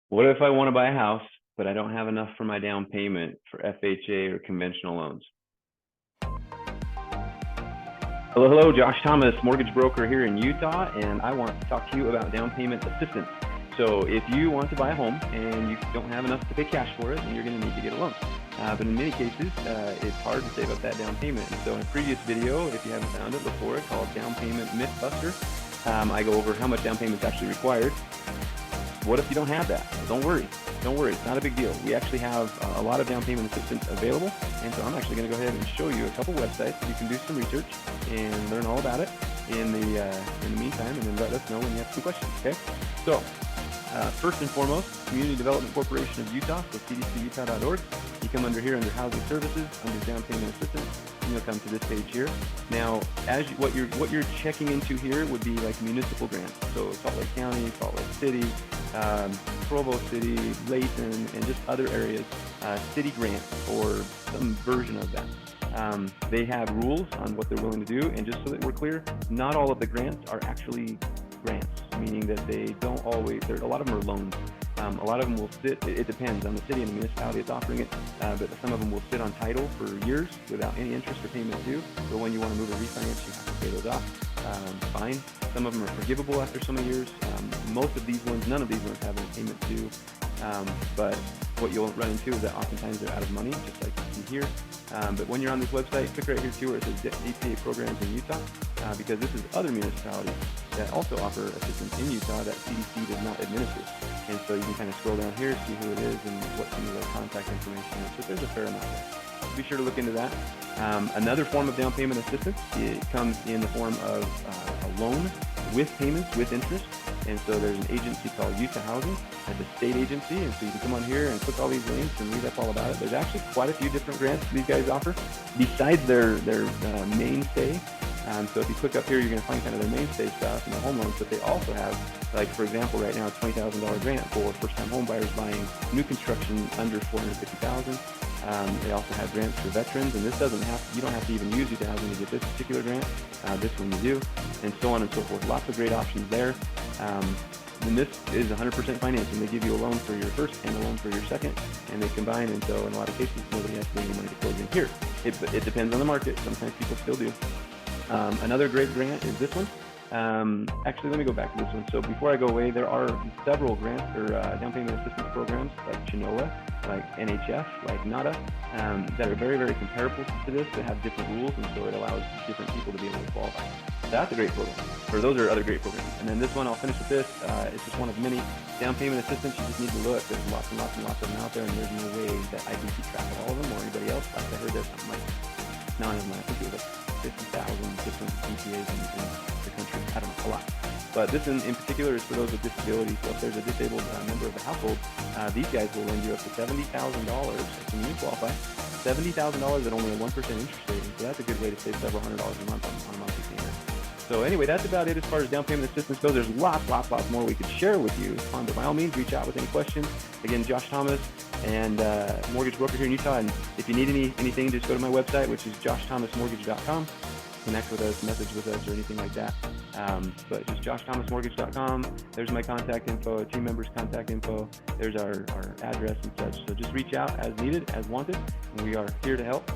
What if I want to buy a house, but I don't have enough for my down payment for FHA or conventional loans? Hello, Josh Thomas, mortgage broker here in Utah, and I want to talk to you about down payment assistance. So if you want to buy a home and you don't have enough to pay cash for it, then you're going to need to get a loan. But in many cases, it's hard to save up that down payment. And so in a previous video, if you haven't found it before, called Down Payment Mythbuster, I go over how much down payment is actually required. What if you don't have that? Well, don't worry. Don't worry. It's not a big deal. We actually have a lot of down payment assistance available. And so I'm actually going to go ahead and show you a couple websites. You can do some research and learn all about it in the meantime, and then let us know when you have some questions, okay? So first and foremost, Community Development Corporation of Utah, so cdcutah.org. You come under here under Housing Services, under Down Payment Assistance, and you'll come to this page here. Now, what you're checking into here would be like municipal grants. So Salt Lake County, Salt Lake City, Provo City, Layton, and just other areas, city grants or some version of that. They have rules on what they're willing to do, and just so that we're clear, not all of the grants are actually grants, meaning that they don't always, a lot of them are loans. A lot of them will sit, it depends on the city and the municipality that's offering it, but some of them will sit on title for years without any interest or payment due. So when you want to move or refinance, you have to pay those off. Fine. Some of them are forgivable after so many years. Most of these ones, none of these ones have any payment due. But what you'll run into is that oftentimes they're out of money, just like you see here. But when you're on this website, click right here too where it says DPA programs in Utah, because this is other municipalities that also offer assistance in Utah that CDC does not administer. And so you can kind of scroll down here, see who it is and what some of their contact information is. But there's a fair amount there. Be sure to look into that. Another form of down payment assistance, it comes in the form of a loan with payments with interest. And so there's an agency called Utah Housing. It's a state agency, and so you can come on here and click all these links and read up all about it. There's actually quite a few different grants these guys offer besides their mainstay. So if you click up here, you're going to find kind of their mainstay stuff and the home loans, but they also have, like for example, right now, a $20,000 grant for first-time home buyers buying new construction under $450,000. They also have grants for veterans, and this you don't have to even use Utah Housing to get this particular grant. This one you do, and so on and so forth. Lots of great options there. And this is 100% financing. They give you a loan for your first and a loan for your second, and they combine, and so in a lot of cases, nobody has to pay any money to close in here. It depends on the market. Sometimes people still do. Another great grant is this one. Actually, let me go back to this one. So before I go away, there are several grants or down payment assistance programs like Chinoa, like NHF, like NADA, that are very, very comparable to this, that have different rules, and so it allows different people to be able to qualify. So that's a great program, or those are other great programs. And then this one, I'll finish with this. It's just one of many down payment assistance. You just need to look. There's lots and lots and lots of them out there, and there's no way that I can keep track of all of them or anybody else. Like I heard there's something like 9 of them. I think it was like 50,000 different DPAs in the country. I don't know, a lot. But this in particular is for those with disabilities. So if there's a disabled member of the household, these guys will lend you up to $70,000. Can you qualify? $70,000 at only a 1% interest rate. So that's a good way to save several $100s a month on a monthly payment. So anyway, that's about it as far as down payment assistance goes. There's lots more we could share with you. But by all means, reach out with any questions. Again, Josh Thomas, and mortgage broker here in Utah. And if you need anything, just go to my website, which is joshthomasmortgage.com. Connect with us, message with us, or anything like that. But just joshthomasmortgage.com. There's my contact info, team members' contact info. There's our address and such. So just reach out as needed, as wanted, and we are here to help.